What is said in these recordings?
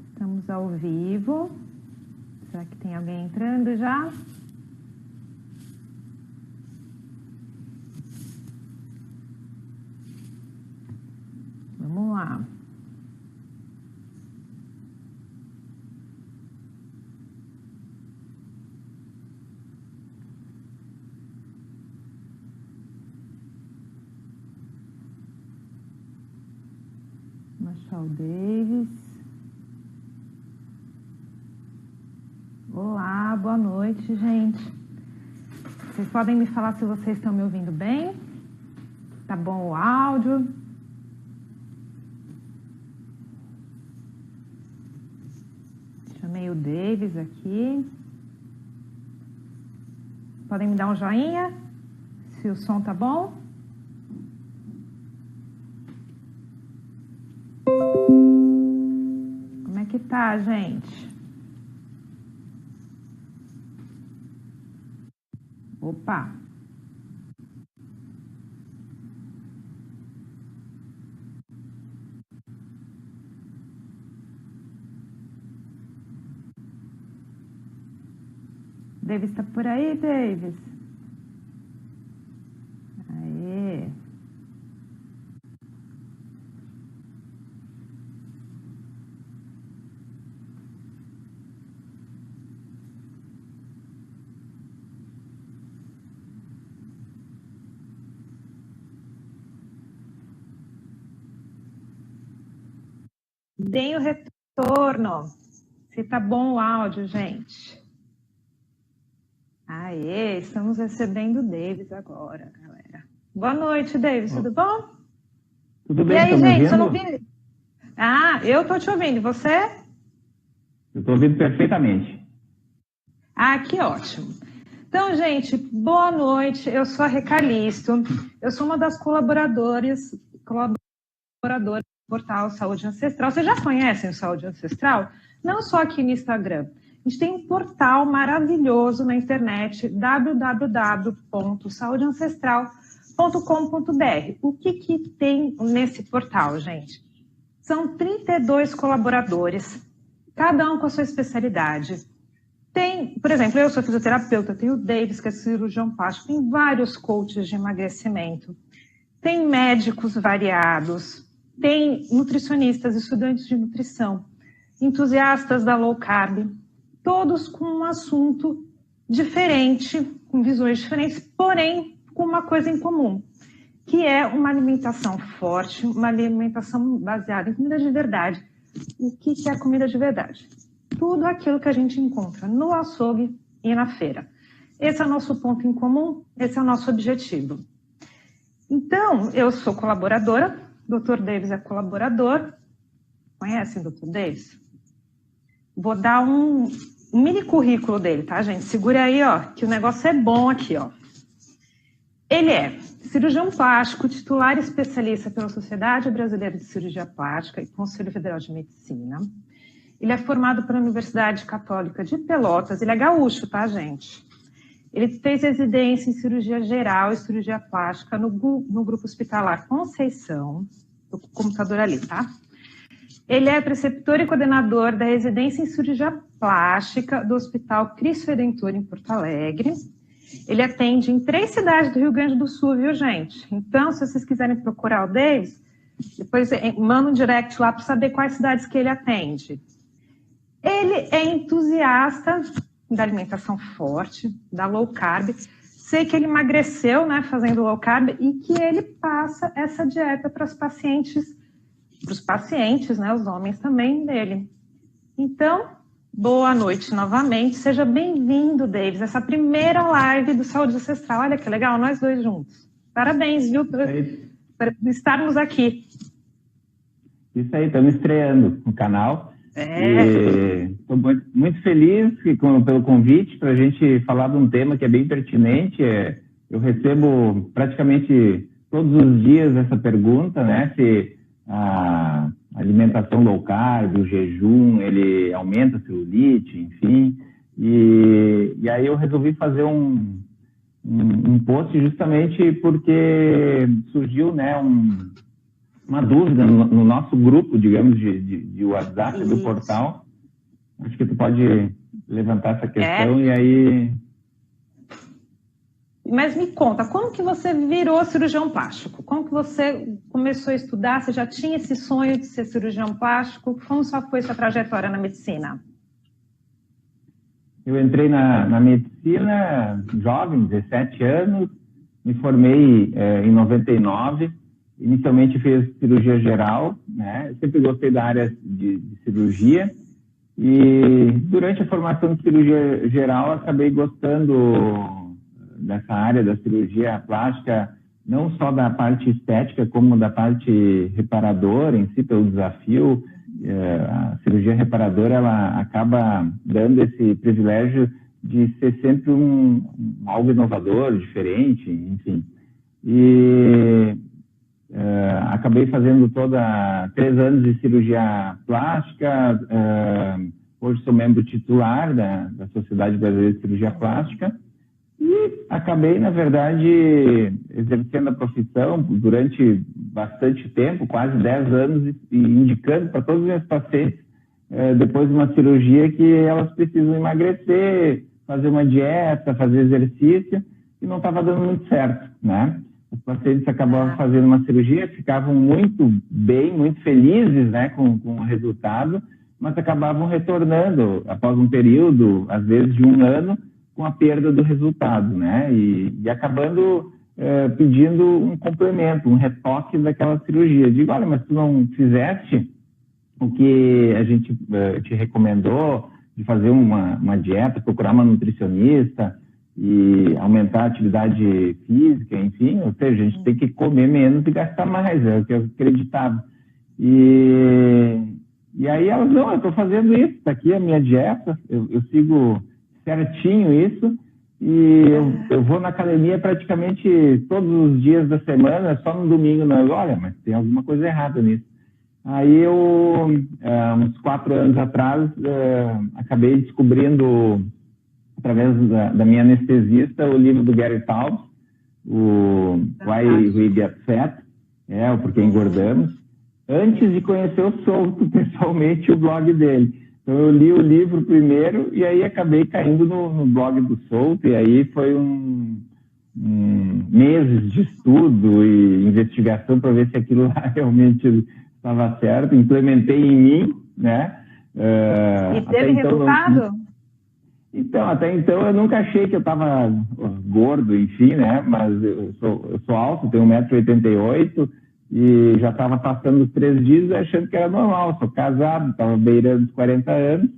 Estamos ao vivo. Será que tem alguém entrando já? Vamos lá. Machado Davis. Olá, boa noite, gente. Vocês podem me falar se vocês estão me ouvindo bem? Tá bom o áudio? Chamei o Davis aqui. Podem me dar um joinha? Se o som tá bom? Como é que tá, gente? Opa! Davis tá por aí, Davis? Aê! Deem o retorno, se tá bom o áudio, gente. Aê, estamos recebendo o Davis agora, galera. Boa noite, Davis, tudo bom? Tudo bem, e aí, tá me gente, eu não ouvindo? vi... Ah, eu tô te ouvindo, e você? Eu tô ouvindo perfeitamente. Ah, que ótimo. Então, gente, boa noite, eu sou a Recalisto, eu sou uma das colaboradoras do portal Saúde Ancestral. Vocês já conhecem o Saúde Ancestral? Não só aqui no Instagram. A gente tem um portal maravilhoso na internet, www.saudeancestral.com.br. O que tem nesse portal, gente? São 32 colaboradores, cada um com a sua especialidade. Tem, por exemplo, eu sou fisioterapeuta, tem o Davis, que é cirurgião plástico, tem vários coaches de emagrecimento, tem médicos variados, tem nutricionistas, estudantes de nutrição, entusiastas da low carb, todos com um assunto diferente, com visões diferentes, porém com uma coisa em comum, que é uma alimentação forte, uma alimentação baseada em comida de verdade. O que é comida de verdade? Tudo aquilo que a gente encontra no açougue e na feira. Esse é o nosso ponto em comum, esse é o nosso objetivo. Então, eu sou colaboradora, Dr. Davis é colaborador. Conhecem o Dr. Davis? Vou dar um mini currículo dele, tá, gente? Segura aí, ó, que o negócio é bom aqui, ó. Ele é cirurgião plástico, titular especialista pela Sociedade Brasileira de Cirurgia Plástica e Conselho Federal de Medicina. Ele é formado pela Universidade Católica de Pelotas. Ele é gaúcho, tá, gente? Ele fez residência em cirurgia geral e cirurgia plástica no Grupo Hospitalar Conceição. Tô com o computador ali, tá? Ele é preceptor e coordenador da residência em cirurgia plástica do Hospital Cristo Redentor, em Porto Alegre. Ele atende em 3 cidades do Rio Grande do Sul, viu, gente? Então, se vocês quiserem procurar o Davis, depois manda um direct lá para saber quais cidades que ele atende. Ele é entusiasta da alimentação forte, da low carb. Sei que ele emagreceu, né, fazendo low carb, e que ele passa essa dieta para os pacientes, né, os homens também dele. Então, boa noite novamente. Seja bem-vindo, Davis, essa primeira live do Saúde Ancestral. Olha que legal, nós dois juntos. Parabéns, viu, por estarmos aqui. Isso aí, estamos estreando no canal. Estou muito feliz pelo convite para a gente falar de um tema que é bem pertinente. Eu recebo praticamente todos os dias essa pergunta, né? Se a alimentação low carb, o jejum, ele aumenta a celulite, enfim. E aí eu resolvi fazer um post justamente porque surgiu, né, uma dúvida no nosso grupo, digamos, de WhatsApp do portal. Acho que tu pode levantar essa questão e aí... Mas me conta, como que você virou cirurgião plástico? Como que você começou a estudar? Você já tinha esse sonho de ser cirurgião plástico? Como só foi sua trajetória na medicina? Eu entrei na medicina jovem, 17 anos, me formei em 99, inicialmente fiz cirurgia geral, né? Eu sempre gostei da área de cirurgia e durante a formação de cirurgia geral acabei gostando dessa área da cirurgia plástica, não só da parte estética, como da parte reparadora em si, pelo desafio. A cirurgia reparadora, ela acaba dando esse privilégio de ser sempre algo inovador, diferente, enfim. E acabei fazendo 3 anos de cirurgia plástica, hoje sou membro titular da Sociedade Brasileira de Cirurgia Plástica, e acabei, na verdade, exercendo a profissão durante bastante tempo, quase 10 anos, e indicando para todos os meus pacientes, depois de uma cirurgia, que elas precisam emagrecer, fazer uma dieta, fazer exercício, e não estava dando muito certo, né? Os pacientes acabavam fazendo uma cirurgia, ficavam muito bem, muito felizes, né, com o resultado, mas acabavam retornando após um período, às vezes de 1 ano, com a perda do resultado, né? E acabando pedindo um complemento, um retoque daquela cirurgia. Digo, olha, mas tu não fizeste o que a gente te recomendou, de fazer uma dieta, procurar uma nutricionista e aumentar a atividade física, enfim, ou seja, a gente tem que comer menos e gastar mais, é o que eu acreditava. E aí elas, não, eu estou fazendo isso, está aqui a minha dieta, eu sigo certinho isso, e eu vou na academia praticamente todos os dias da semana, só no domingo não. Olha, mas tem alguma coisa errada nisso. Aí eu, uns 4 anos atrás, acabei descobrindo, através da minha anestesista, o livro do Gary Taubes, o Why We Get Fat, o Porquê Engordamos, antes de conhecer o Souto pessoalmente, o blog dele. Então, eu li o livro primeiro e aí acabei caindo no blog do Souto, e aí foi meses de estudo e investigação para ver se aquilo lá realmente estava certo. Implementei em mim, né? E teve resultado? Então, até então eu nunca achei que eu estava gordo, enfim, né? Mas eu sou alto, tenho 1,88 m, e já estava passando os 3 dias achando que era normal. Sou casado, estava beirando os 40 anos,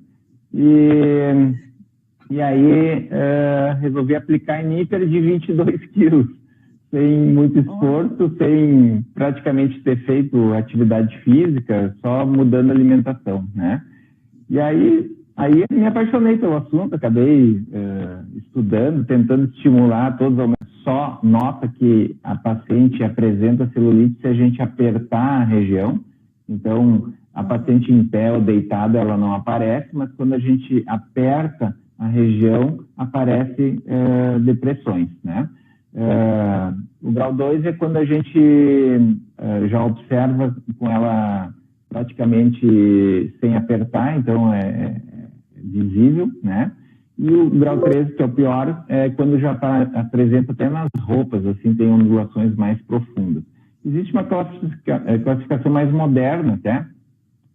e aí resolvi aplicar em mim e perdi 22 quilos, sem muito esforço, sem praticamente ter feito atividade física, só mudando a alimentação, né? E aí me apaixonei pelo assunto, acabei estudando, tentando estimular todos ao só nota que a paciente apresenta celulite se a gente apertar a região. Então, a paciente em pé ou deitada, ela não aparece, mas quando a gente aperta a região, aparece depressões, né? O grau 2 é quando a gente já observa com ela praticamente sem apertar, então é visível, né? E o grau 3, que é o pior, é quando já apresenta até nas roupas, assim, tem ondulações mais profundas. Existe uma classificação mais moderna, até,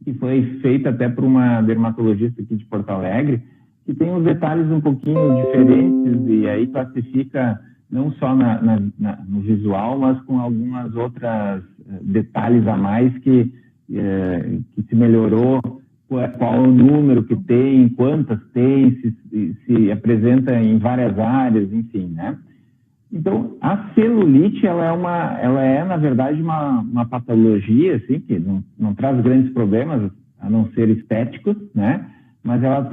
que foi feita até por uma dermatologista aqui de Porto Alegre, que tem uns detalhes um pouquinho diferentes, e aí classifica não só no visual, mas com algumas outras detalhes a mais que se melhorou, qual o número que tem, quantas tem, se apresenta em várias áreas, enfim, né? Então, a celulite, ela é na verdade, uma patologia, assim, que não traz grandes problemas, a não ser estéticos, né? Mas ela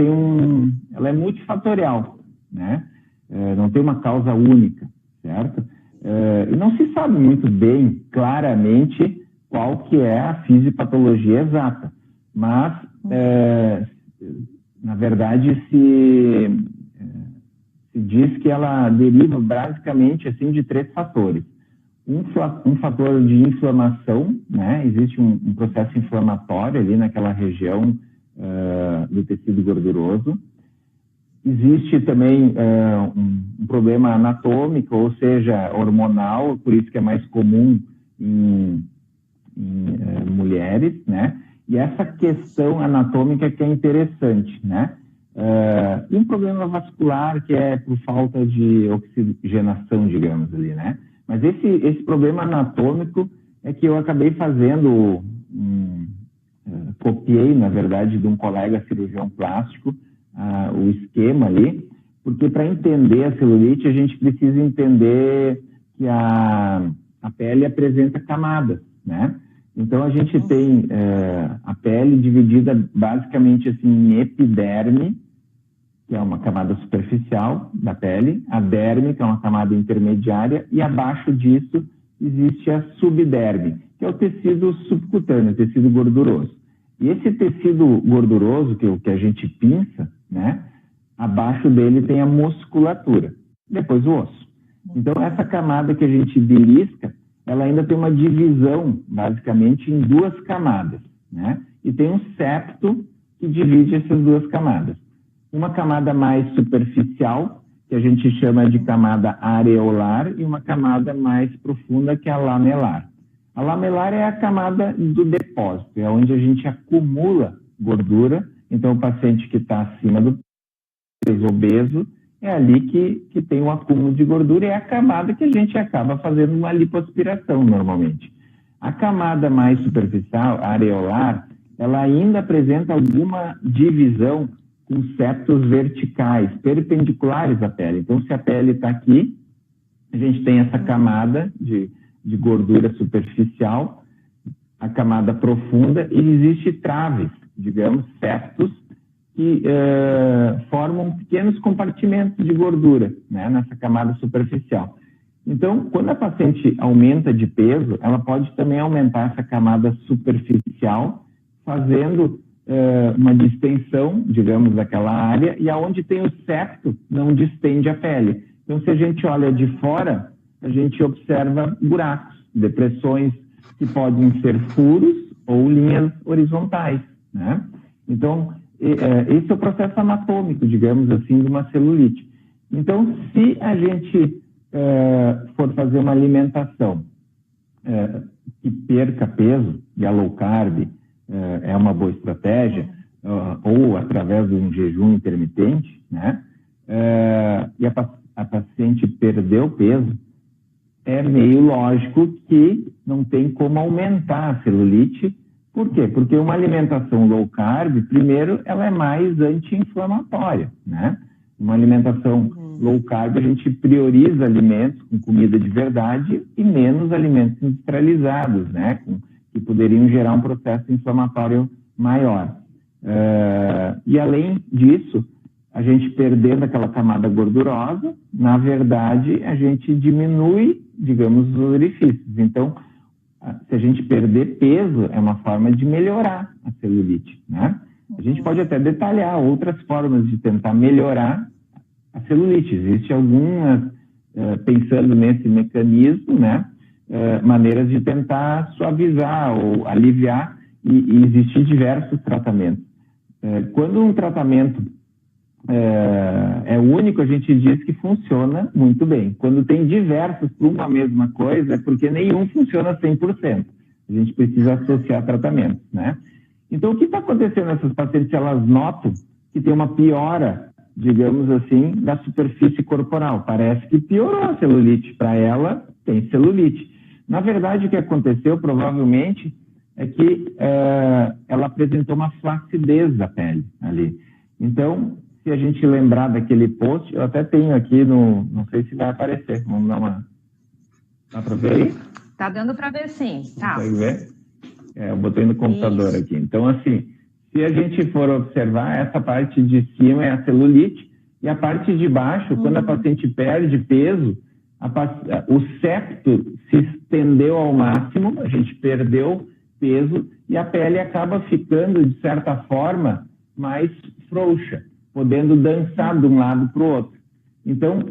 é multifatorial, né? Não tem uma causa única, certo? E não se sabe muito bem, claramente, qual que é a fisiopatologia exata, mas na verdade se diz que ela deriva basicamente assim de 3 fatores. um fator de inflamação, né? Existe um processo inflamatório ali naquela região do tecido gorduroso. Existe também um problema anatômico, ou seja, hormonal, por isso que é mais comum em mulheres, né? E essa questão anatômica que é interessante, né? E um problema vascular que é por falta de oxigenação, digamos ali, né? Mas esse problema anatômico é que eu acabei fazendo, copiei, na verdade, de um colega cirurgião plástico, o esquema ali, porque para entender a celulite a gente precisa entender que a pele apresenta camadas, né? Então a gente tem a pele dividida basicamente assim em epiderme, que é uma camada superficial da pele, a derme, que é uma camada intermediária, e abaixo disso existe a subderme, que é o tecido subcutâneo, o tecido gorduroso. E esse tecido gorduroso, que a gente pinça, né, abaixo dele tem a musculatura, depois o osso. Então, essa camada que a gente belisca, ela ainda tem uma divisão, basicamente, em duas camadas, né? E tem um septo que divide essas duas camadas. Uma camada mais superficial, que a gente chama de camada areolar, e uma camada mais profunda, que é a lamelar. A lamelar é a camada do depósito, é onde a gente acumula gordura. Então, o paciente que está acima do peso, obeso, é ali que tem um acúmulo de gordura, e é a camada que a gente acaba fazendo uma lipoaspiração normalmente. A camada mais superficial, areolar, ela ainda apresenta alguma divisão com septos verticais, perpendiculares à pele. Então, se a pele está aqui, a gente tem essa camada de gordura superficial, a camada profunda, e existe traves, digamos, septos, que formam pequenos compartimentos de gordura, né, nessa camada superficial. Então, quando a paciente aumenta de peso, ela pode também aumentar essa camada superficial, fazendo uma distensão, digamos, daquela área, e aonde tem o septo, não distende a pele. Então, se a gente olha de fora, a gente observa buracos, depressões que podem ser furos ou linhas horizontais, né? Então, esse é o processo anatômico, digamos assim, de uma celulite. Então, se a gente for fazer uma alimentação que perca peso, e a low carb é uma boa estratégia, ou através de um jejum intermitente, né? E a paciente perdeu peso, é meio lógico que não tem como aumentar a celulite. Por quê? Porque uma alimentação low carb, primeiro, ela é mais anti-inflamatória, né? Uma alimentação low carb, a gente prioriza alimentos com comida de verdade e menos alimentos industrializados, né? Que poderiam gerar um processo inflamatório maior. E além disso, a gente perdendo aquela camada gordurosa, na verdade, a gente diminui, digamos, os orifícios. Então, se a gente perder peso, é uma forma de melhorar a celulite, né? A gente pode até detalhar outras formas de tentar melhorar a celulite. Existem algumas, pensando nesse mecanismo, né? Maneiras de tentar suavizar ou aliviar, e existem diversos tratamentos. Quando um tratamento é único, a gente diz que funciona muito bem. Quando tem diversos para uma mesma coisa, é porque nenhum funciona 100%. A gente precisa associar tratamentos, né? Então, o que está acontecendo nessas pacientes? Elas notam que tem uma piora, digamos assim, da superfície corporal. Parece que piorou a celulite. Para ela, tem celulite. Na verdade, o que aconteceu, provavelmente, é que ela apresentou uma flacidez da pele ali. Então, se a gente lembrar daquele post, eu até tenho aqui no... Não sei se vai aparecer. Vamos dar uma... Dá para ver aí? Tá dando para ver, sim. Tá. Consegue ver? Eu botei no computador aqui. Então, assim, se a gente for observar, essa parte de cima é a celulite, e a parte de baixo, quando a paciente perde peso, o septo se estendeu ao máximo, a gente perdeu peso, e a pele acaba ficando, de certa forma, mais frouxa, podendo dançar de um lado para o outro. Então,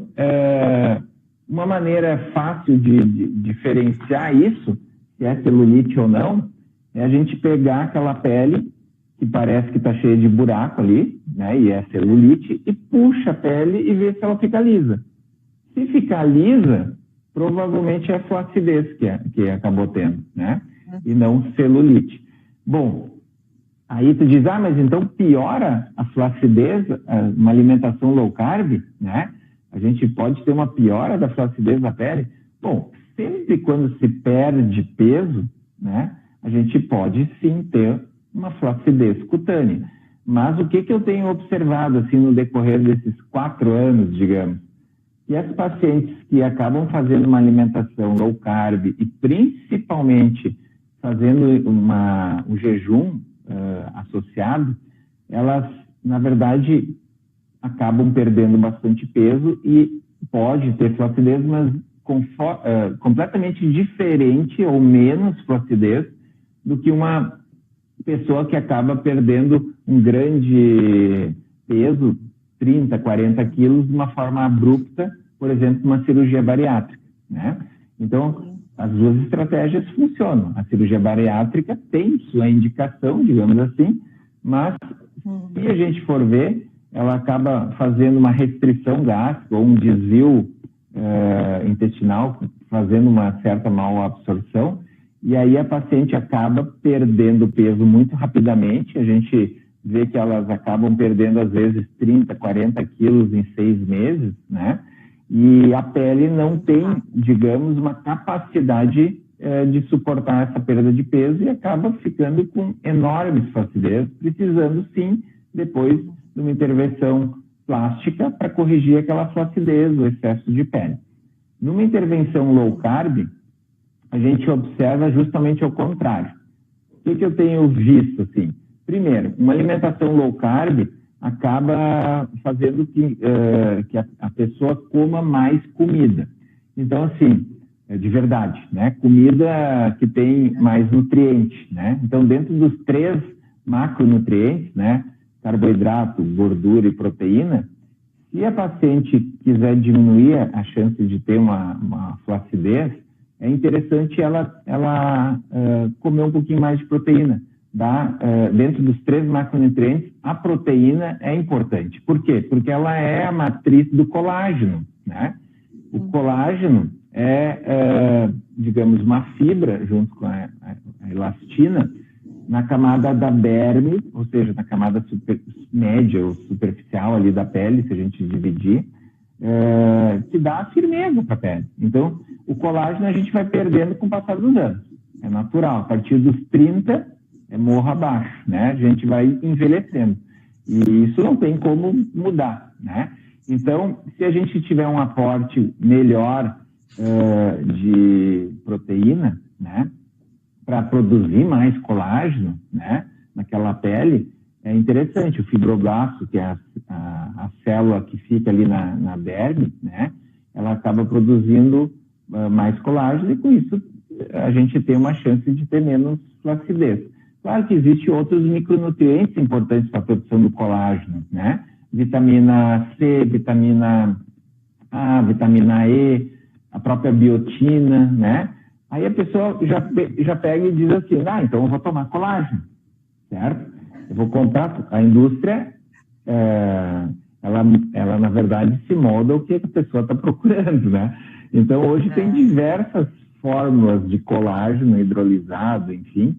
uma maneira fácil de diferenciar isso, se é celulite ou não, é a gente pegar aquela pele que parece que está cheia de buraco ali, né, e é celulite, e puxa a pele e vê se ela fica lisa. Se ficar lisa, provavelmente é flacidez que acabou tendo, né, e não celulite. Bom, aí tu diz, mas então piora a flacidez, uma alimentação low carb, né? A gente pode ter uma piora da flacidez da pele? Bom, sempre quando se perde peso, né, a gente pode sim ter uma flacidez cutânea. Mas o que eu tenho observado assim no decorrer desses 4 anos, digamos, que as pacientes que acabam fazendo uma alimentação low carb e principalmente fazendo um jejum associado, elas, na verdade, acabam perdendo bastante peso e pode ter flacidez, mas completamente diferente ou menos flacidez do que uma pessoa que acaba perdendo um grande peso, 30, 40 quilos, de uma forma abrupta, por exemplo, uma cirurgia bariátrica, né? Então, as duas estratégias funcionam. A cirurgia bariátrica tem sua indicação, digamos assim, mas se a gente for ver, ela acaba fazendo uma restrição gástrica ou um desvio intestinal, fazendo uma certa mal absorção, e aí a paciente acaba perdendo peso muito rapidamente. A gente vê que elas acabam perdendo, às vezes, 30, 40 quilos em 6 meses, né? E a pele não tem, digamos, uma capacidade de suportar essa perda de peso e acaba ficando com enormes flacidez, precisando, sim, depois de uma intervenção plástica para corrigir aquela flacidez, o excesso de pele. Numa intervenção low carb, a gente observa justamente ao contrário. O que eu tenho visto, assim? Primeiro, uma alimentação low carb acaba fazendo que a pessoa coma mais comida. Então, assim, de verdade, né? Comida que tem mais nutriente, né? Então, dentro dos 3 macronutrientes, né? Carboidrato, gordura e proteína, se a paciente quiser diminuir a chance de ter uma flacidez, é interessante ela comer um pouquinho mais de proteína. Dentro dos 3 macronutrientes, a proteína é importante. Por quê? Porque ela é a matriz do colágeno, né? O colágeno é, digamos, uma fibra, junto com a elastina, na camada da derme, ou seja, na camada média ou superficial ali da pele, se a gente dividir, que dá firmeza para a pele. Então, o colágeno a gente vai perdendo com o passar dos anos. É natural. A partir dos 30, é morro abaixo, né? A gente vai envelhecendo. E isso não tem como mudar, né? Então, se a gente tiver um aporte melhor de proteína, né, para produzir mais colágeno, né, naquela pele, é interessante. O fibroblasto, que é a célula que fica ali na derme, né, ela acaba produzindo mais colágeno e com isso a gente tem uma chance de ter menos flacidez. Claro que existem outros micronutrientes importantes para a produção do colágeno, né? Vitamina C, vitamina A, vitamina E, a própria biotina, né? Aí a pessoa já pega e diz assim, então eu vou tomar colágeno, certo? Eu vou contar, a indústria, ela na verdade se molda o que a pessoa está procurando, né? Então hoje tem diversas fórmulas de colágeno hidrolisado, enfim,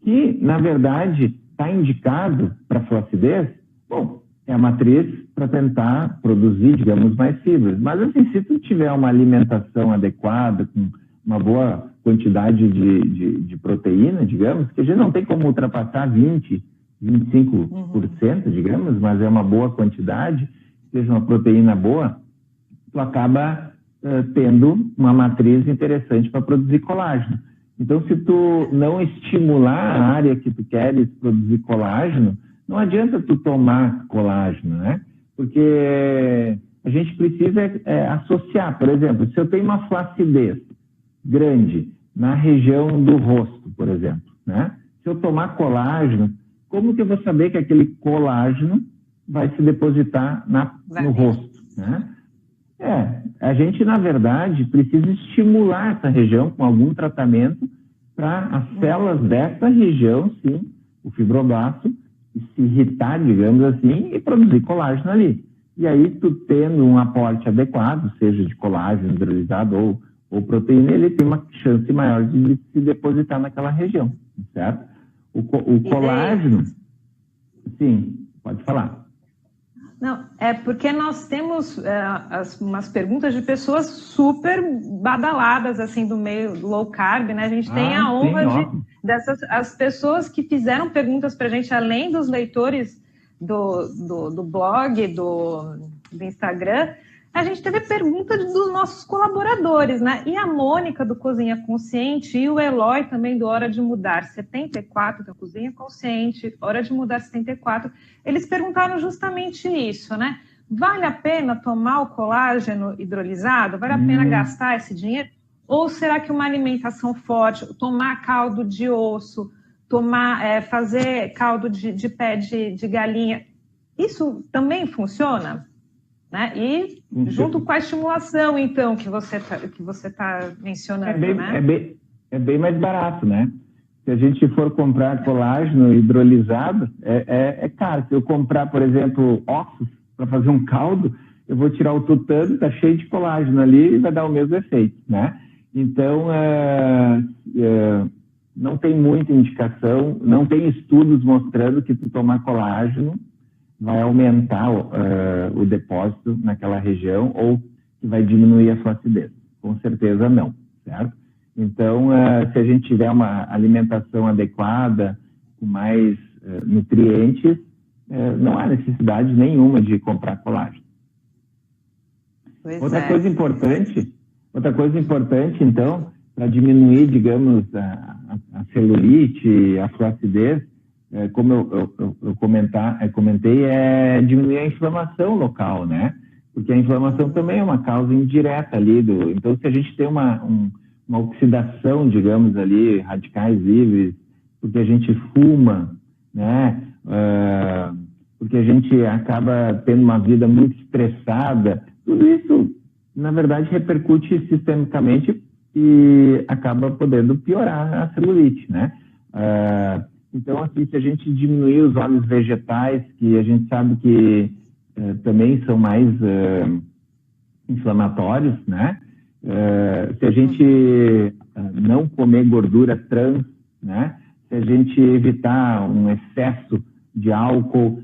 que na verdade está indicado para flacidez. Bom, é a matriz para tentar produzir, digamos, mais fibras. Mas assim, se tu tiver uma alimentação adequada, com uma boa quantidade de proteína, digamos, que a gente não tem como ultrapassar 20, 25%, digamos, mas é uma boa quantidade, seja uma proteína boa, tu acaba tendo uma matriz interessante para produzir colágeno. Então, se tu não estimular a área que tu queres produzir colágeno, não adianta tu tomar colágeno, né? Porque a gente precisa associar. Por exemplo, se eu tenho uma flacidez grande na região do rosto, por exemplo, né? Se eu tomar colágeno, como que eu vou saber que aquele colágeno vai se depositar no rosto, né? A gente, na verdade, precisa estimular essa região com algum tratamento para as células dessa região, sim, o fibroblasto, se irritar, digamos assim, e produzir colágeno ali. E aí, tu tendo um aporte adequado, seja de colágeno hidrolisado ou proteína, ele tem uma chance maior de se depositar naquela região, certo? O colágeno, sim, pode falar. Não, é porque nós temos umas perguntas de pessoas super badaladas, assim, do meio do low carb, né? A gente tem a honra as pessoas que fizeram perguntas para a gente, além dos leitores do blog, do Instagram, a gente teve pergunta dos nossos colaboradores, né? E a Mônica, do Cozinha Consciente, e o Eloy também, do Hora de Mudar 74, da Cozinha Consciente, Hora de Mudar 74, eles perguntaram justamente isso, né? Vale a pena tomar o colágeno hidrolisado? Vale a pena gastar esse dinheiro? Ou será que uma alimentação forte, tomar caldo de osso, fazer caldo de pé de galinha, isso também funciona? Né? E junto com a estimulação, então, que você tá mencionando, é bem mais barato, né? Se a gente for comprar colágeno hidrolisado, é caro. Se eu comprar, por exemplo, ossos para fazer um caldo, eu vou tirar o tutano, tá cheio de colágeno ali e vai dar o mesmo efeito, né? Então, não tem muita indicação, não tem estudos mostrando que tu tomar colágeno vai aumentar o depósito naquela região ou que vai diminuir a flacidez. Com certeza não, certo? Então, se a gente tiver uma alimentação adequada, com mais nutrientes, não há necessidade nenhuma de comprar colágeno. Outra coisa importante, então, para diminuir, digamos, a celulite, a flacidez, como eu comentei, é diminuir a inflamação local, né? Porque a inflamação também é uma causa indireta ali. Então, se a gente tem uma oxidação, digamos ali, radicais livres, porque a gente fuma, né? Porque a gente acaba tendo uma vida muito estressada, tudo isso, na verdade, repercute sistemicamente e acaba podendo piorar a celulite, né? Então, assim, se a gente diminuir os óleos vegetais, que a gente sabe que também são mais inflamatórios, né? Se a gente não comer gordura trans, né? Se a gente evitar um excesso de álcool,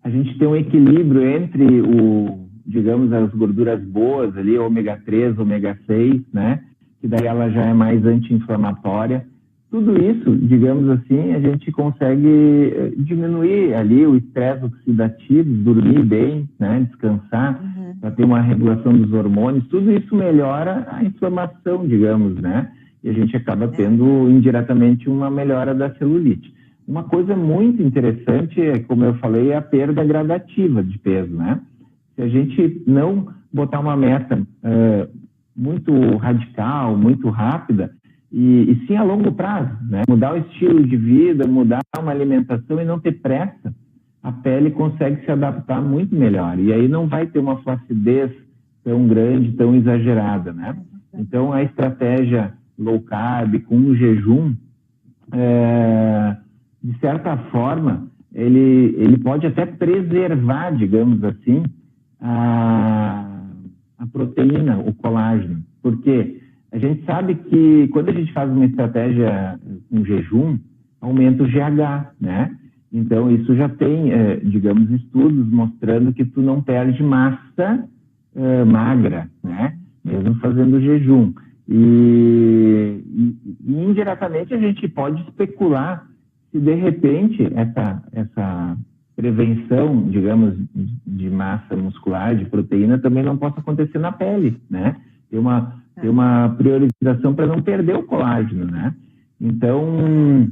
a gente tem um equilíbrio entre digamos, as gorduras boas ali, ômega 3, ômega 6, né? Que daí ela já é mais anti-inflamatória. Tudo isso, digamos assim, a gente consegue diminuir ali o estresse oxidativo, dormir bem, né, descansar, para ter uma regulação dos hormônios. Tudo isso melhora a inflamação, digamos, né? E a gente acaba tendo indiretamente uma melhora da celulite. Uma coisa muito interessante, como eu falei, é a perda gradativa de peso, né? Se a gente não botar uma meta muito radical, muito rápida, e sim a longo prazo, né? Mudar o estilo de vida, mudar uma alimentação e não ter pressa, a pele consegue se adaptar muito melhor. E aí não vai ter uma flacidez tão grande, tão exagerada, né? Então, a estratégia low carb com o jejum, de certa forma, ele pode até preservar, digamos assim, a proteína, o colágeno. Porque a gente sabe que quando a gente faz uma estratégia com jejum, aumenta o GH, né? Então, isso já tem, digamos, estudos mostrando que tu não perde massa magra, né? Mesmo fazendo jejum. E indiretamente a gente pode especular se de repente essa prevenção, digamos, de massa muscular, de proteína, também não possa acontecer na pele, né? Tem uma priorização para não perder o colágeno, né? Então,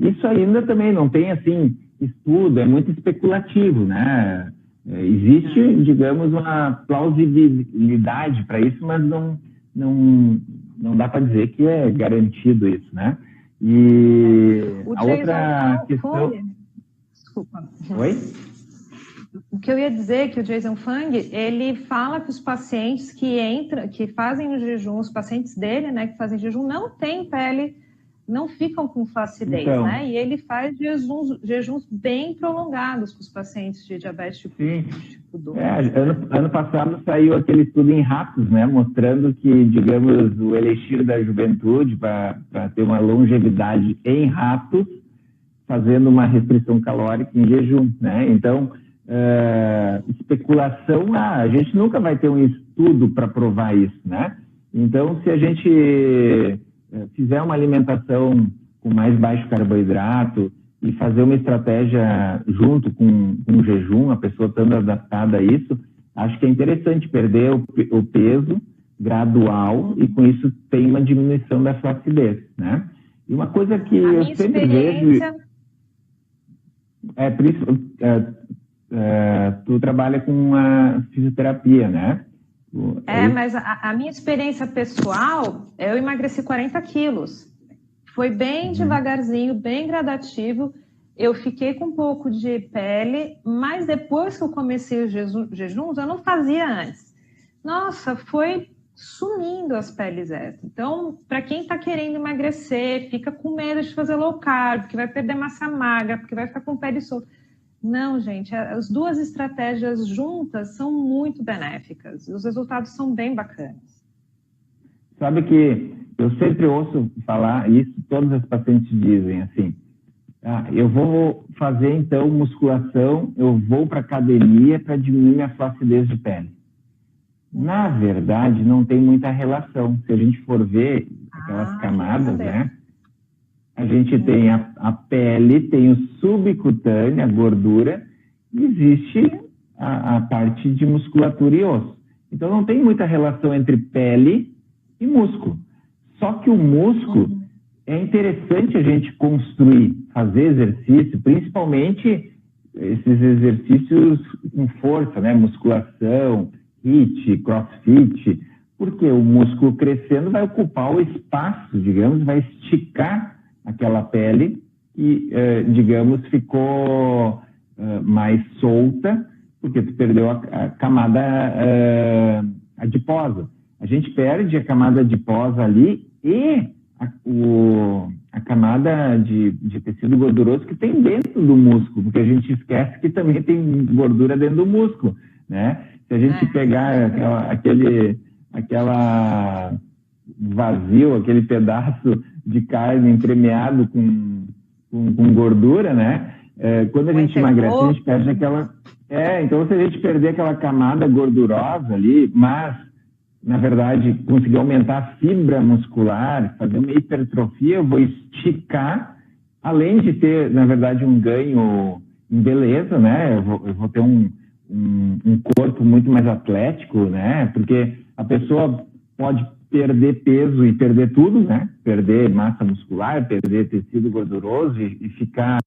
isso ainda também não tem, assim, estudo, é muito especulativo, né? Existe, digamos, uma plausibilidade para isso, mas não dá para dizer que é garantido isso, né? E a outra questão... Desculpa. Oi? que eu ia dizer é que o Jason Fung, ele fala que os pacientes que fazem o jejum, os pacientes dele, né, que fazem jejum, não têm pele, não ficam com flacidez, então, né? E ele faz jejuns bem prolongados com os pacientes de diabetes tipo 2. Ano passado saiu aquele estudo em ratos, né, mostrando que, digamos, o elixir da juventude para ter uma longevidade em ratos, fazendo uma restrição calórica em jejum, né? Então, especulação, a gente nunca vai ter um estudo para provar isso, né? Então, se a gente fizer uma alimentação com mais baixo carboidrato e fazer uma estratégia junto com o jejum, a pessoa estando adaptada a isso, acho que é interessante perder o peso gradual e com isso tem uma diminuição da flacidez, né? E uma coisa que eu sempre vejo... tu trabalha com a fisioterapia, né? Mas a minha experiência pessoal, eu emagreci 40 quilos. Foi bem devagarzinho, bem gradativo. Eu fiquei com um pouco de pele, mas depois que eu comecei os jejuns, eu não fazia antes. Nossa, foi sumindo as peles extras. Então, para quem está querendo emagrecer, fica com medo de fazer low carb, porque vai perder massa magra, porque vai ficar com pele solta. Não, gente, as duas estratégias juntas são muito benéficas. Os resultados são bem bacanas. Sabe que eu sempre ouço falar isso, todos os pacientes dizem assim, eu vou fazer então musculação, eu vou para academia para diminuir minha flacidez de pele. Na verdade, não tem muita relação. Se a gente for ver aquelas camadas, né? A gente tem a pele, tem o subcutâneo, a gordura, e existe a parte de musculatura e osso. Então, não tem muita relação entre pele e músculo. Só que o músculo é interessante a gente construir, fazer exercício, principalmente esses exercícios com força, né? Musculação, HIIT, crossfit, porque o músculo crescendo vai ocupar o espaço, digamos, vai esticar aquela pele que, digamos, ficou mais solta, porque tu perdeu a camada adiposa. A gente perde a camada adiposa ali e a camada de tecido gorduroso que tem dentro do músculo, porque a gente esquece que também tem gordura dentro do músculo, né? Se a gente pegar aquela vazio, aquele pedaço de carne entremeado com gordura, né? Quando a gente emagrece, a gente perde aquela... então se a gente perder aquela camada gordurosa ali, mas, na verdade, conseguir aumentar a fibra muscular, fazer uma hipertrofia, eu vou esticar, além de ter, na verdade, um ganho em beleza, né? Eu vou ter um corpo muito mais atlético, né? Porque a pessoa pode perder peso e perder tudo, né? Perder massa muscular, perder tecido gorduroso e ficar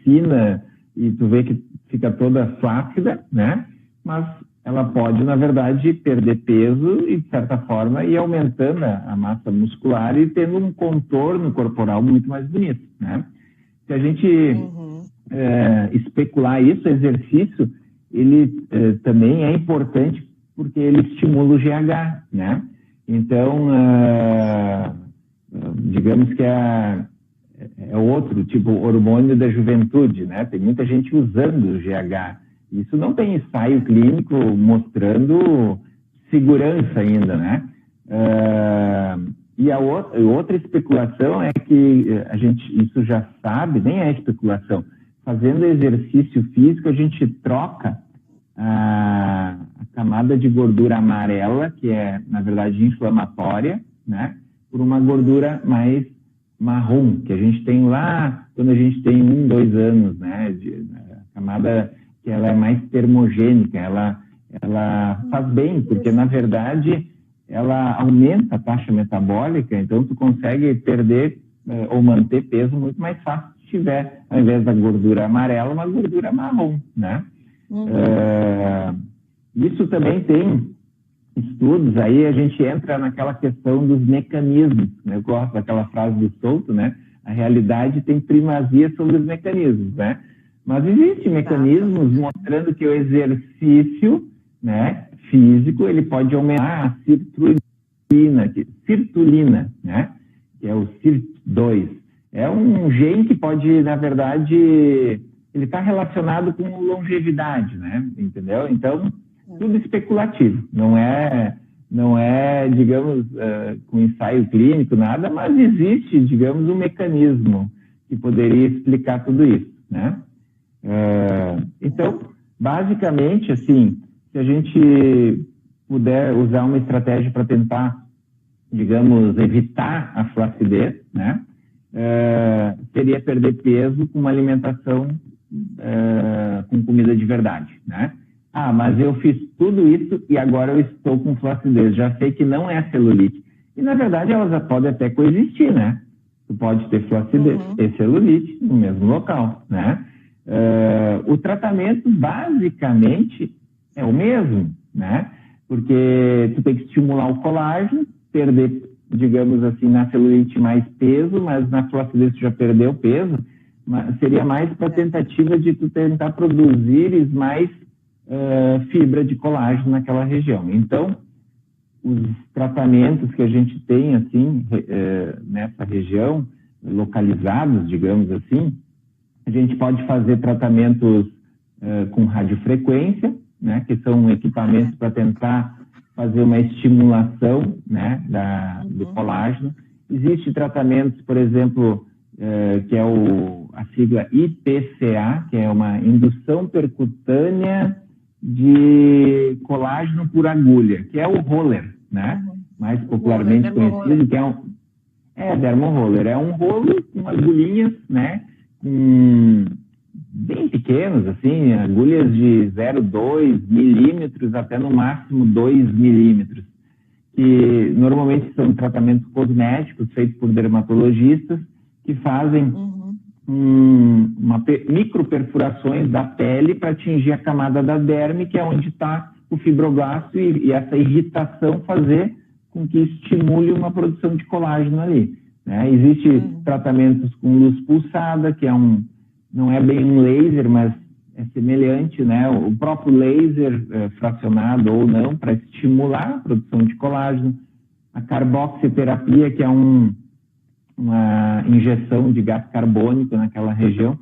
fina e tu vê que fica toda flácida, né? Mas ela pode, na verdade, perder peso e, de certa forma, ir aumentando a massa muscular e tendo um contorno corporal muito mais bonito, né? Se a gente especular isso, exercício, ele também é importante porque ele estimula o GH, né? Então, digamos que é outro tipo hormônio da juventude, né? Tem muita gente usando o GH. Isso não tem ensaio clínico mostrando segurança ainda, né? E a outra especulação é que a gente, isso já sabe, nem é especulação. Fazendo exercício físico, a gente troca a camada de gordura amarela, que é, na verdade, inflamatória, né, por uma gordura mais marrom, que a gente tem lá quando a gente tem 1, 2 anos, né, a camada que ela é mais termogênica, ela faz bem, porque, na verdade, ela aumenta a taxa metabólica, então tu consegue perder ou manter peso muito mais fácil se tiver, ao invés da gordura amarela, uma gordura marrom, né? Isso também tem estudos, aí a gente entra naquela questão dos mecanismos, né? Eu gosto daquela frase do Souto, né? A realidade tem primazia sobre os mecanismos, né? Mas existem mecanismos mostrando que o exercício, né, físico, ele pode aumentar a sirtuina, né, que é o SIRT2. É um gene que pode, na verdade, ele está relacionado com longevidade, né, entendeu? Então, tudo especulativo, não é, digamos, com ensaio clínico, nada, mas existe, digamos, um mecanismo que poderia explicar tudo isso, né? Então, basicamente, assim, se a gente puder usar uma estratégia para tentar, digamos, evitar a flacidez, né? Seria perder peso com uma alimentação com comida de verdade, né? Ah, mas eu fiz tudo isso e agora eu estou com flacidez. Já sei que não é celulite. E, na verdade, elas podem até coexistir, né? Tu pode ter flacidez e celulite no mesmo local, né? O tratamento, basicamente, é o mesmo, né? Porque tu tem que estimular o colágeno, perder, digamos assim, na celulite mais peso, mas na flacidez tu já perdeu peso. Mas seria mais para tentativa de tu tentar produzir mais fibra de colágeno naquela região. Então, os tratamentos que a gente tem, assim, nessa região, localizados, digamos assim, a gente pode fazer tratamentos com radiofrequência, né, que são equipamentos para tentar fazer uma estimulação, né, do colágeno. Existem tratamentos, por exemplo, que é a sigla IPCA, que é uma indução percutânea de colágeno por agulha, que é o roller, né? Mais popularmente conhecido, que é dermoroller. É um rolo com agulhinhas, né? Bem pequenos, assim, agulhas de 0,2 milímetros até no máximo 2 milímetros, que normalmente são tratamentos cosméticos feitos por dermatologistas que fazem microperfurações da pele para atingir a camada da derme, que é onde está o fibroblasto, e essa irritação fazer com que estimule uma produção de colágeno ali, né? Existem tratamentos com luz pulsada, que não é bem um laser, mas é semelhante, né? O próprio laser, fracionado ou não, para estimular a produção de colágeno. A carboxiterapia, que é uma injeção de gás carbônico naquela região.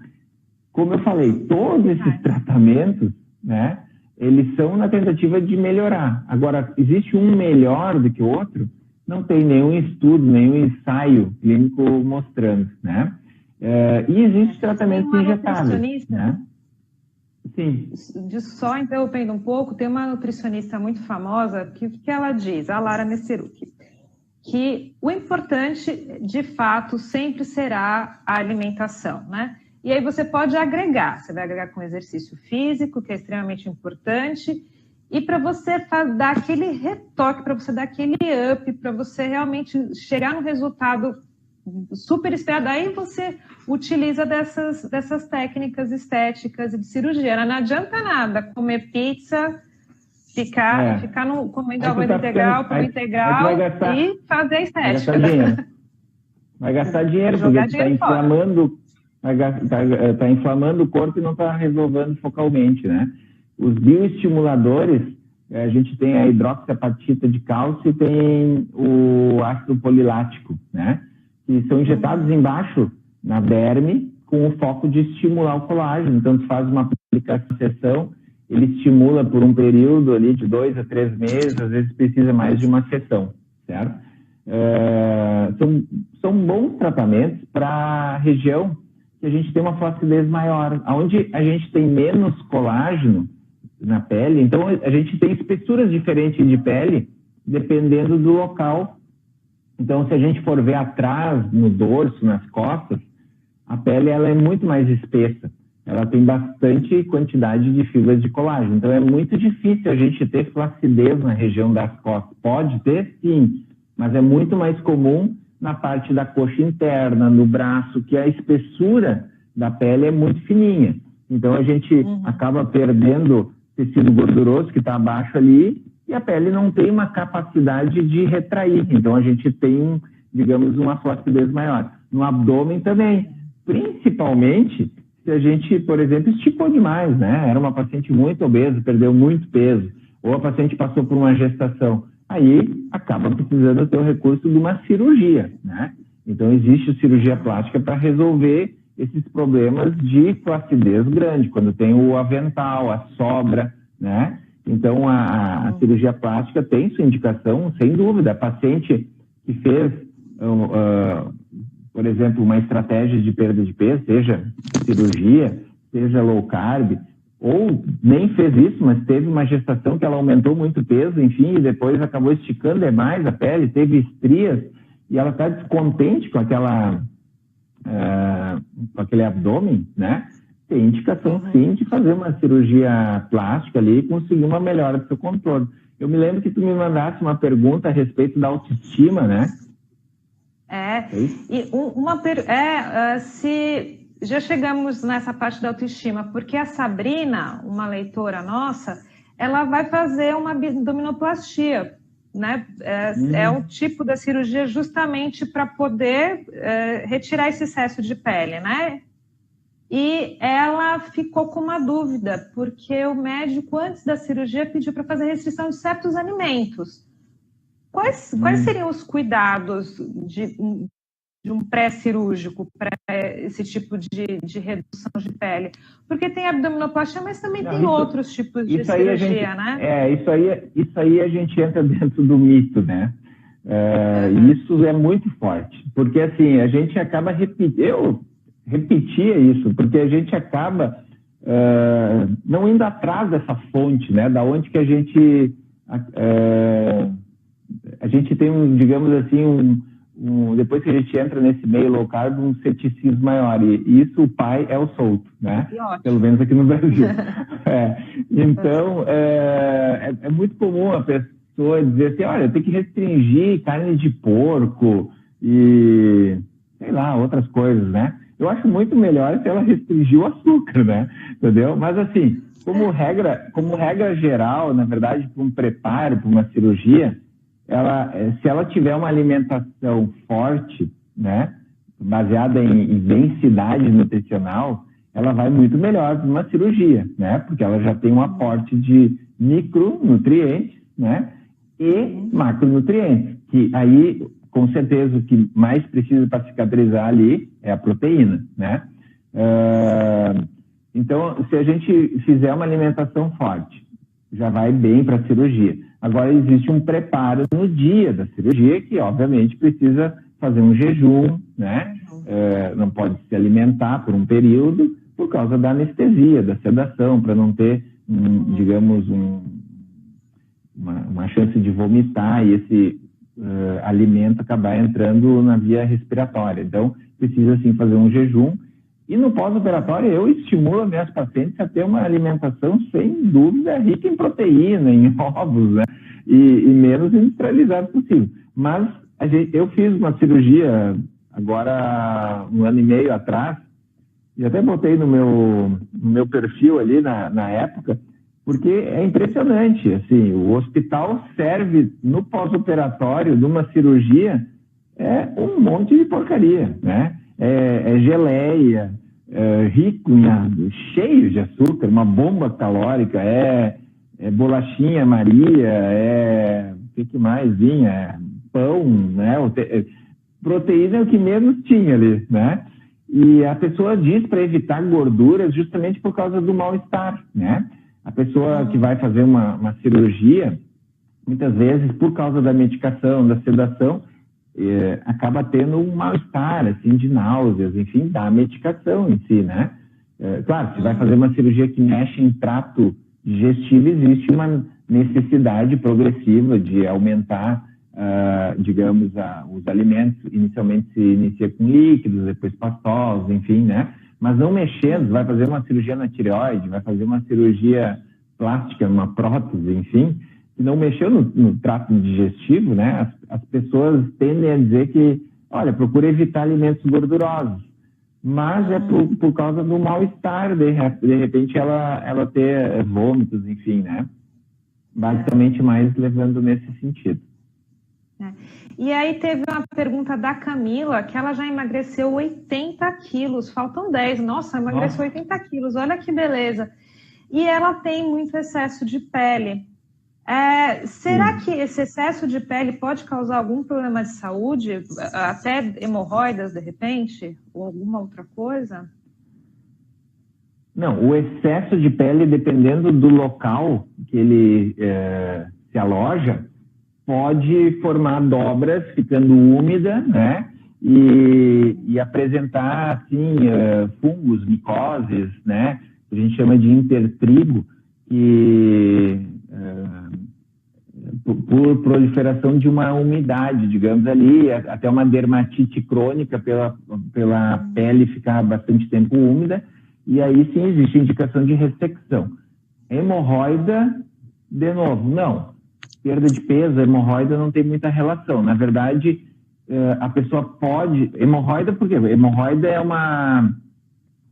Como eu falei, todos esses tratamentos, né, eles são na tentativa de melhorar. Agora, existe um melhor do que o outro? Não tem nenhum estudo, nenhum ensaio clínico mostrando, né? E existe tratamentos injetáveis, né? Sim. Só interrompendo um pouco, tem uma nutricionista muito famosa que ela diz, a Lara Messerucci, que o importante, de fato, sempre será a alimentação, né? E aí você pode agregar, você vai agregar com exercício físico, que é extremamente importante, e para você dar aquele retoque, para você dar aquele up, para você realmente chegar no resultado super esperado, aí você utiliza dessas técnicas estéticas e de cirurgia. Não adianta nada comer pizza, ficar comendo arroz integral, pão integral e fazer a estética. Vai gastar dinheiro, porque está inflamando, tá inflamando o corpo e não está resolvendo focalmente, né? Os bioestimuladores, a gente tem a hidroxiapatita de cálcio e tem o ácido polilático, né? Que são injetados embaixo na derme com o foco de estimular o colágeno. Então, tu faz uma aplicação, ele estimula por um período ali de 2 a 3 meses, às vezes precisa mais de uma sessão, certo? São bons tratamentos para a região que a gente tem uma flacidez maior, onde a gente tem menos colágeno na pele, então a gente tem espessuras diferentes de pele, dependendo do local. Então, se a gente for ver atrás, no dorso, nas costas, a pele ela é muito mais espessa. Ela tem bastante quantidade de fibras de colágeno. Então, é muito difícil a gente ter flacidez na região das costas. Pode ter, sim, mas é muito mais comum na parte da coxa interna, no braço, que a espessura da pele é muito fininha. Então, a gente acaba perdendo tecido gorduroso que está abaixo ali, e a pele não tem uma capacidade de retrair. Então, a gente tem, digamos, uma flacidez maior. No abdômen também, principalmente se a gente, por exemplo, esticou demais, né? Era uma paciente muito obesa, perdeu muito peso, ou a paciente passou por uma gestação. Aí acaba precisando ter o recurso de uma cirurgia, né? Então existe a cirurgia plástica para resolver esses problemas de flacidez grande, quando tem o avental, a sobra, né? Então a cirurgia plástica tem sua indicação, sem dúvida. A paciente que fez, por exemplo, uma estratégia de perda de peso, seja cirurgia, seja low carb, ou nem fez isso, mas teve uma gestação que ela aumentou muito o peso, enfim, e depois acabou esticando demais a pele, teve estrias, e ela está descontente com aquele abdômen, né? Tem indicação, sim, de fazer uma cirurgia plástica ali e conseguir uma melhora do seu contorno. Eu me lembro que tu me mandasse uma pergunta a respeito da autoestima, né? Se já chegamos nessa parte da autoestima, porque a Sabrina, uma leitora nossa, ela vai fazer uma abdominoplastia, né? É o tipo da cirurgia justamente para poder retirar esse excesso de pele, né? E ela ficou com uma dúvida, porque o médico, antes da cirurgia, pediu para fazer restrição de certos alimentos. Quais seriam os cuidados de um pré-cirúrgico para esse tipo de redução de pele? Porque tem abdominoplastia, mas também tem outros tipos de cirurgia, né? Isso aí a gente entra dentro do mito, né? Isso é muito forte, porque assim, a gente acaba repetindo, eu repetia isso, porque a gente acaba não indo atrás dessa fonte, né? Da onde que a gente tem digamos assim, depois que a gente entra nesse meio low carb, um ceticismo maior, e isso o pai é o solto, né? Pelo menos aqui no Brasil. Então, é muito comum a pessoa dizer assim, olha, eu tenho que restringir carne de porco e, sei lá, outras coisas, né? Eu acho muito melhor se ela restringir o açúcar, né? Entendeu? Mas assim, como regra geral, na verdade, para um preparo, para uma cirurgia, se ela tiver uma alimentação forte, né, baseada em densidade nutricional, ela vai muito melhor para uma cirurgia, né, porque ela já tem um aporte de micronutrientes, né, e macronutrientes, que aí, com certeza, o que mais precisa para cicatrizar ali é a proteína, né. Então, se a gente fizer uma alimentação forte, já vai bem para a cirurgia. Agora, existe um preparo no dia da cirurgia que, obviamente, precisa fazer um jejum, né? Não pode se alimentar por um período por causa da anestesia, da sedação, para não ter, digamos, uma chance de vomitar e esse alimento acabar entrando na via respiratória. Então, precisa, sim, fazer um jejum. E no pós-operatório, eu estimulo minhas pacientes a ter uma alimentação, sem dúvida, rica em proteína, em ovos, né? E menos industrializado possível. Mas eu fiz uma cirurgia agora, 1 ano e meio atrás, e até botei no meu perfil ali na época, porque é impressionante. Assim, o hospital serve no pós-operatório de uma cirurgia um monte de porcaria, né? Geleia, rico cheio de açúcar, uma bomba calórica, bolachinha Maria, o que mais vinha? Pão, né? Proteína é o que menos tinha ali, né? E a pessoa diz para evitar gorduras justamente por causa do mal-estar, né? A pessoa que vai fazer uma cirurgia, muitas vezes, por causa da medicação, da sedação, acaba tendo um mal-estar, assim, de náuseas, enfim, da medicação em si, né? Claro, se vai fazer uma cirurgia que mexe em trato digestivo, existe uma necessidade progressiva de aumentar, digamos, os alimentos. Inicialmente se inicia com líquidos, depois pastosos, enfim, né? Mas não mexendo, vai fazer uma cirurgia na tireoide, vai fazer uma cirurgia plástica, uma prótese, enfim, se não mexeu no trato digestivo, né, as pessoas tendem a dizer que, olha, procura evitar alimentos gordurosos, mas é por causa do mal-estar, de repente ela ter vômitos, enfim, né, basicamente mais levando nesse sentido. E aí teve uma pergunta da Camila, que ela já emagreceu 80 quilos, faltam 10. Nossa, emagreceu 80 quilos, olha que beleza. E ela tem muito excesso de pele. Será que esse excesso de pele pode causar algum problema de saúde? Até hemorroidas, de repente? Ou alguma outra coisa? Não, o excesso de pele, dependendo do local que ele se aloja, pode formar dobras, ficando úmida, né? E apresentar, assim, fungos, micoses, né? A gente chama de intertrigo, que por proliferação de uma umidade, digamos ali, até uma dermatite crônica pela pele ficar bastante tempo úmida, e aí sim existe indicação de ressecção. Hemorroida, de novo, não. Perda de peso, hemorroida não tem muita relação. Na verdade, a pessoa pode... Hemorroida, por quê? Hemorroida é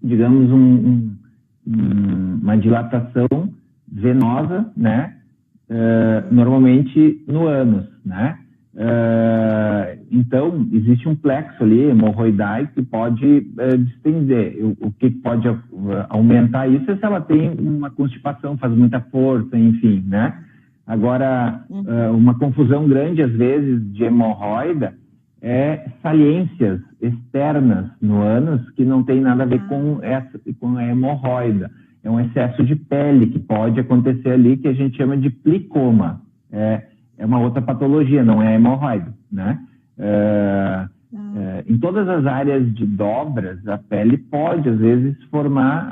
digamos, uma dilatação venosa, né? Normalmente no ânus, né? Então, existe um plexo ali, hemorroidai, que pode distender. O que pode aumentar isso é se ela tem uma constipação, faz muita força, enfim, né? Agora, uma confusão grande, às vezes, de hemorroida é saliências externas no ânus que não tem nada a ver com a hemorroida. É um excesso de pele que pode acontecer ali, que a gente chama de plicoma. É uma outra patologia, não é hemorroida, né? Em todas as áreas de dobras, a pele pode, às vezes, formar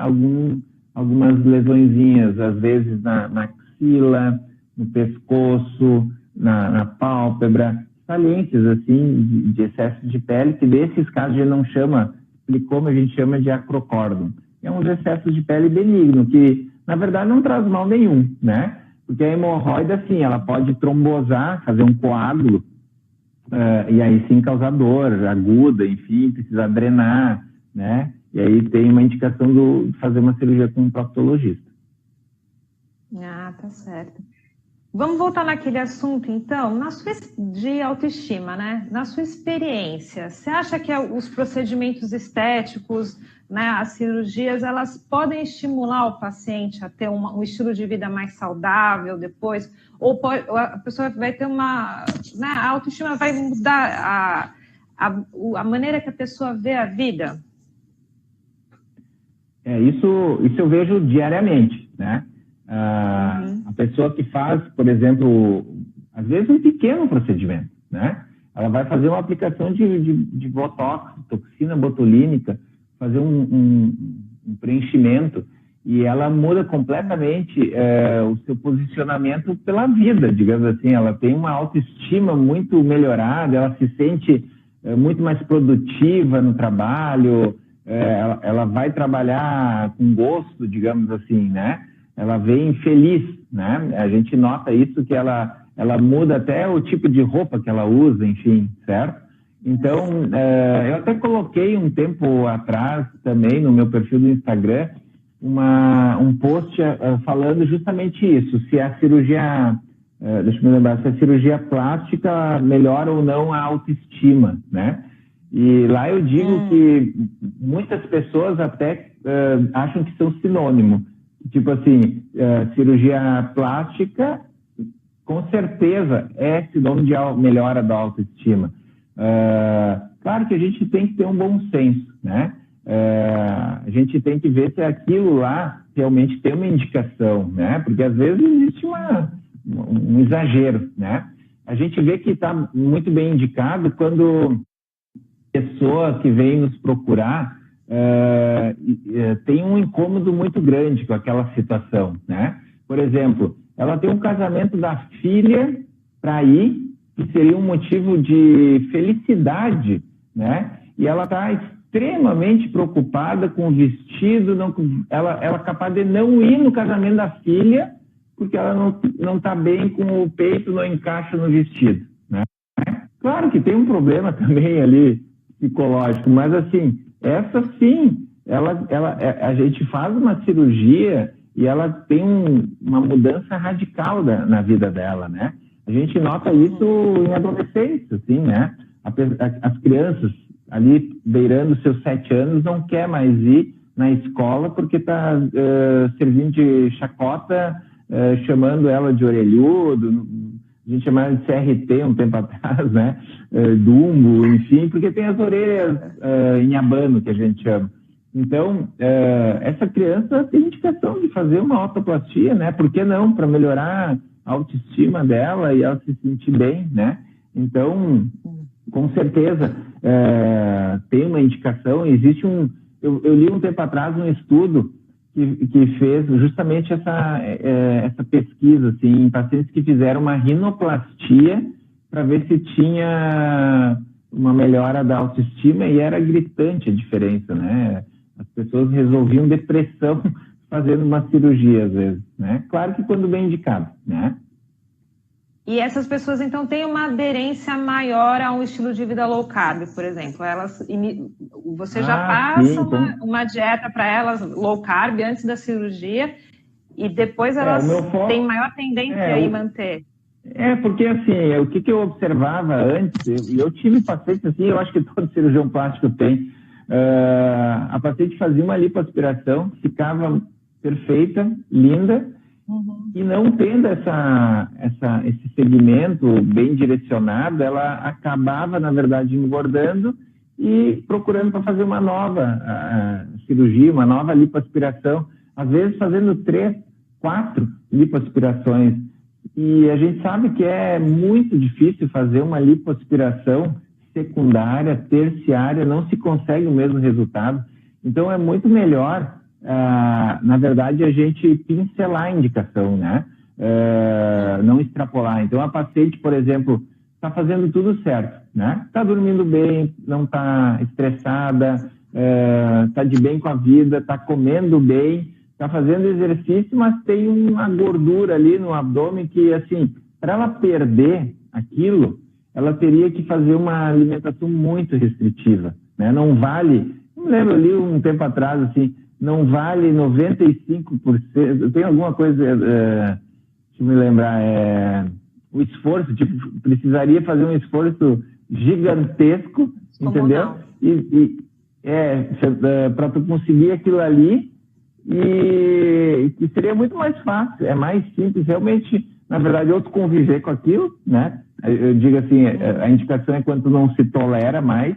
algumas lesõezinhas, às vezes na axila, no pescoço, na pálpebra, saliências, assim, de excesso de pele, que desses casos a gente não chama plicoma, a gente chama de acrocórdon. É um excesso de pele benigno, que, na verdade, não traz mal nenhum, né? Porque a hemorroida, assim, ela pode trombosar, fazer um coágulo, e aí sim causar dor aguda, enfim, precisar drenar, né? E aí tem uma indicação de fazer uma cirurgia com um proctologista. Tá certo. Vamos voltar naquele assunto, então, de autoestima, né? Na sua experiência, você acha que os procedimentos estéticos, né, as cirurgias, elas podem estimular o paciente a ter um estilo de vida mais saudável depois? Ou a pessoa vai ter né, a autoestima vai mudar a maneira que a pessoa vê a vida? Isso eu vejo diariamente, né? A pessoa que faz, por exemplo, às vezes um pequeno procedimento, né? Ela vai fazer uma aplicação de botox, toxina botulínica, fazer um preenchimento, e ela muda completamente o seu posicionamento pela vida, digamos assim. Ela tem uma autoestima muito melhorada, ela se sente muito mais produtiva no trabalho, ela vai trabalhar com gosto, digamos assim, né? Ela vem feliz, né? A gente nota isso, que ela muda até o tipo de roupa que ela usa, enfim, certo? Então, eu até coloquei um tempo atrás também no meu perfil do Instagram um post falando justamente isso, se a cirurgia, deixa eu me lembrar, se a cirurgia plástica melhora ou não a autoestima, né? E lá eu digo que muitas pessoas até acham que são sinônimo. Tipo assim, cirurgia plástica, com certeza, é sinônimo de melhora da autoestima. Claro que a gente tem que ter um bom senso, né? A gente tem que ver se aquilo lá realmente tem uma indicação, né? Porque às vezes existe um exagero, né? A gente vê que está muito bem indicado quando a pessoa que vem nos procurar tem um incômodo muito grande com aquela situação, né? Por exemplo, ela tem um casamento da filha para ir, que seria um motivo de felicidade, né? E ela está extremamente preocupada com o vestido, ela é capaz de não ir no casamento da filha porque ela não está bem com o peito, não encaixa no vestido, né? Claro que tem um problema também ali psicológico, mas assim, essa sim, a gente faz uma cirurgia e ela tem uma mudança radical na vida dela, né? A gente nota isso em adolescentes, assim, né? As crianças ali beirando seus 7 anos não quer mais ir na escola porque está servindo de chacota, chamando ela de orelhudo, a gente chamava de CRT um tempo atrás, né? Dumbo, enfim, porque tem as orelhas em abano, que a gente chama. Então, essa criança tem indicação de fazer uma autoplastia, né? Por que não? Para melhorar a autoestima dela e ela se sentir bem, né? Então, com certeza, tem uma indicação. Existe eu li um tempo atrás um estudo que fez justamente essa pesquisa, assim, em pacientes que fizeram uma rinoplastia para ver se tinha uma melhora da autoestima, e era gritante a diferença, né? As pessoas resolviam depressão fazendo uma cirurgia, às vezes, né? Claro que quando bem indicado, né? E essas pessoas, então, têm uma aderência maior a um estilo de vida low carb, por exemplo. Você já passa uma dieta para elas low carb antes da cirurgia e depois elas têm maior tendência a manter. Porque assim, o que eu observava antes, eu tive pacientes assim, eu acho que todo cirurgião plástico tem, a paciente fazia uma lipoaspiração, ficava perfeita, linda, e não tendo esse segmento bem direcionado, ela acabava, na verdade, engordando e procurando para fazer uma nova cirurgia, uma nova lipoaspiração, às vezes fazendo 3, 4 lipoaspirações. E a gente sabe que é muito difícil fazer uma lipoaspiração secundária, terciária, não se consegue o mesmo resultado. Então, é muito melhor, na verdade, a gente pincelar a indicação, né? Não extrapolar. Então, a paciente, por exemplo, está fazendo tudo certo, né? Está dormindo bem, não está estressada, está de bem com a vida, está comendo bem, está fazendo exercício, mas tem uma gordura ali no abdômen que, assim, para ela perder aquilo, ela teria que fazer uma alimentação muito restritiva, né? Não vale, eu me lembro ali um tempo atrás, assim, não vale 95%, tem alguma coisa, deixa eu me lembrar, o esforço, tipo, precisaria fazer um esforço gigantesco, entendeu? Para tu conseguir aquilo ali, e que seria muito mais fácil, é mais simples, realmente, na verdade, ou tu conviver com aquilo, né? Eu digo assim, a indicação é quando tu não se tolera mais,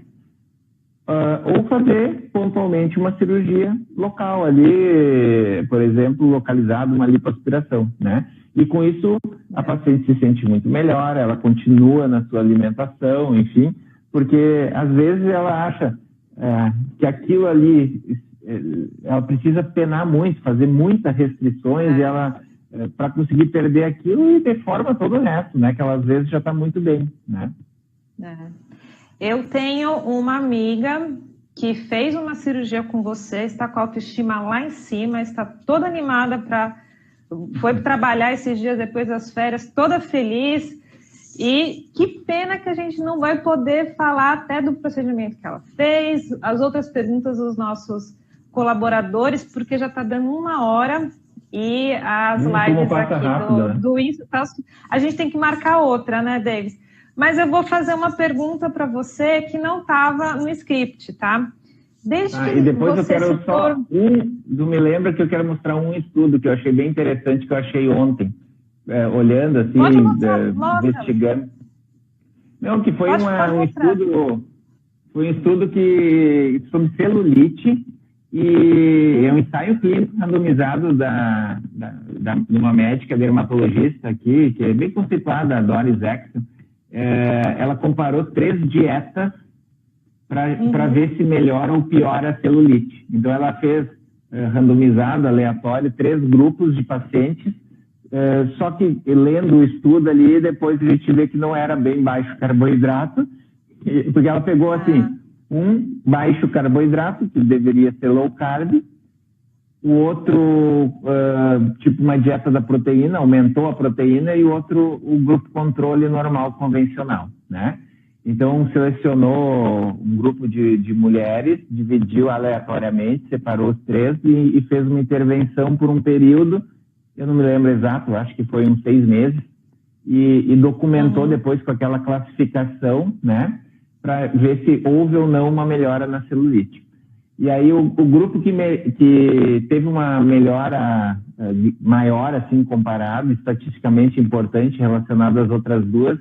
ou fazer pontualmente uma cirurgia local ali, por exemplo, localizado uma lipoaspiração, né? E com isso a paciente se sente muito melhor, ela continua na sua alimentação, enfim, porque às vezes ela acha que aquilo ali, ela precisa penar muito, fazer muitas restrições, e ela, para conseguir perder aquilo, e deforma todo o resto, né? Que ela às vezes já está muito bem, né? Eu tenho uma amiga que fez uma cirurgia com você, está com a autoestima lá em cima, está toda animada foi trabalhar esses dias depois das férias, toda feliz. E que pena que a gente não vai poder falar até do procedimento que ela fez, as outras perguntas dos nossos colaboradores, porque já está dando 1 hora e as lives aqui do Insta, a gente tem que marcar outra, né, Davis? Mas eu vou fazer uma pergunta para você que não estava no script, tá? E depois eu quero me lembra que eu quero mostrar um estudo que eu achei bem interessante, que eu achei ontem, olhando assim, investigando. Não, que foi um estudo, sobre celulite, e é um ensaio clínico randomizado de uma médica dermatologista aqui, que é bem conceituada, a Doris Exxon. Ela comparou 3 dietas para ver se melhora ou piora a celulite. Então, ela fez randomizado, aleatório, 3 grupos de pacientes, só que lendo o estudo ali, depois a gente vê que não era bem baixo carboidrato, porque ela pegou assim, um baixo carboidrato, que deveria ser low carb, o outro, tipo uma dieta da proteína, aumentou a proteína, e o outro, o grupo controle normal, convencional, né? Então, selecionou um grupo de mulheres, dividiu aleatoriamente, separou os 3 e fez uma intervenção por um período, eu não me lembro exato, acho que foi uns 6 meses, e documentou depois com aquela classificação, né, para ver se houve ou não uma melhora na celulite. E aí o grupo que teve uma melhora maior, assim, comparado, estatisticamente importante, relacionado às outras duas,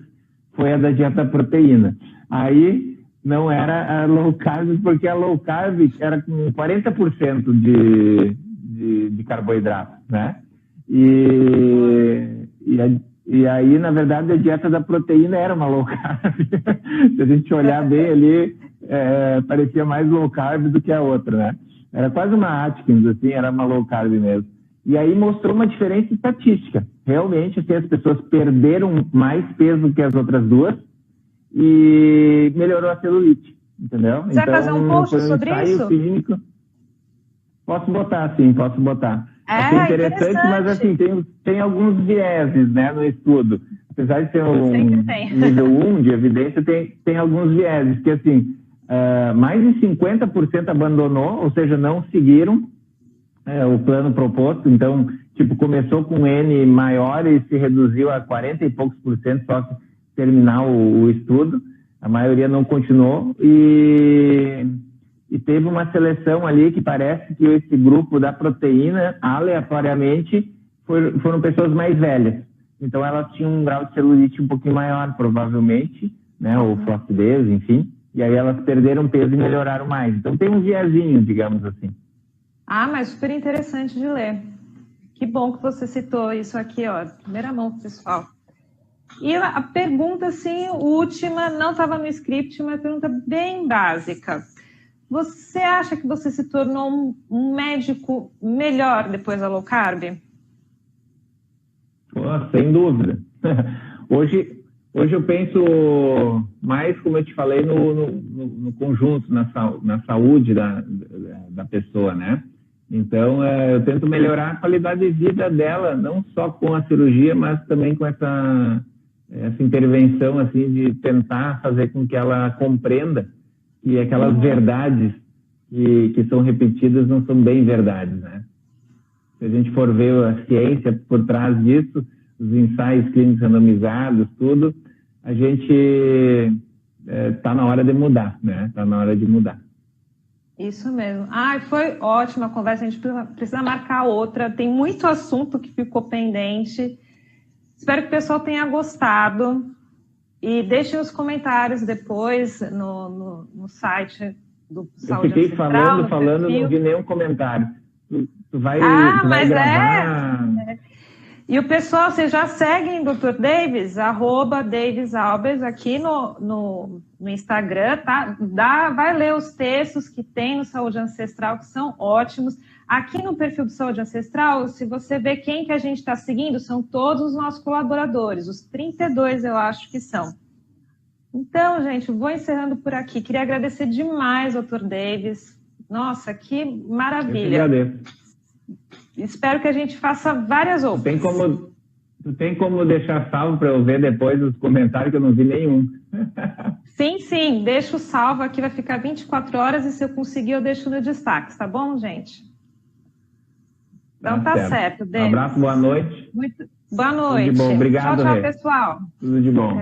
foi a da dieta proteína. Aí não era a low carb, porque a low carb era com 40% de carboidrato, né? E aí, na verdade, a dieta da proteína era uma low carb. Se a gente olhar bem ali, parecia mais low carb do que a outra, né? Era quase uma Atkins, assim, era uma low carb mesmo. E aí mostrou uma diferença estatística. Realmente, assim, as pessoas perderam mais peso que as outras duas e melhorou a celulite, entendeu? Você vai fazer um post sobre isso? Clínico. Posso botar, sim, posso botar. É interessante, mas assim, tem alguns vieses, né, no estudo. Apesar de ser um nível 1 de evidência, tem alguns vieses, que assim, mais de 50% abandonou, ou seja, não seguiram o plano proposto. Então, tipo, começou com N maior e se reduziu a 40 e poucos por cento só que terminar o estudo. A maioria não continuou e teve uma seleção ali que parece que esse grupo da proteína, aleatoriamente, foram pessoas mais velhas. Então, elas tinham um grau de celulite um pouquinho maior, provavelmente, né, ou flacidez, enfim. E aí elas perderam peso e melhoraram mais. Então, tem um viezinho, digamos assim. Ah, mas super interessante de ler. Que bom que você citou isso aqui, ó, primeira mão, pessoal. E a pergunta, assim, última, não estava no script, uma pergunta bem básica. Você acha que você se tornou um médico melhor depois da low carb? Sem dúvida. Hoje eu penso mais, como eu te falei, no conjunto, na saúde da pessoa, né? Então, eu tento melhorar a qualidade de vida dela, não só com a cirurgia, mas também com essa intervenção, assim, de tentar fazer com que ela compreenda que aquelas verdades que são repetidas não são bem verdades, né? Se a gente for ver a ciência por trás disso, os ensaios clínicos randomizados, tudo, a gente está na hora de mudar, né? Está na hora de mudar. Isso mesmo. Foi ótima a conversa, a gente precisa marcar outra, tem muito assunto que ficou pendente. Espero que o pessoal tenha gostado e deixem os comentários depois no site do Saúde Ancestral. Eu fiquei falando, perfil. Não vi nenhum comentário. Tu vai gravar... E o pessoal, vocês já seguem Dr. Davis, @DavisAlbers, aqui no Instagram, tá? Vai ler os textos que tem no Saúde Ancestral, que são ótimos. Aqui no perfil do Saúde Ancestral, se você ver quem que a gente está seguindo, são todos os nossos colaboradores, os 32 eu acho que são. Então, gente, vou encerrando por aqui. Queria agradecer demais, Dr. Davis. Nossa, que maravilha. Eu que agradeço. Espero que a gente faça várias outras. Tu tem como deixar salvo para eu ver depois os comentários, que eu não vi nenhum. Sim, deixo salvo aqui, vai ficar 24 horas e se eu conseguir eu deixo no destaque, tá bom, gente? Então tá certo, Davis. Um abraço, boa noite. Boa noite. Tudo de bom, obrigado. Tchau, pessoal. Tudo de bom.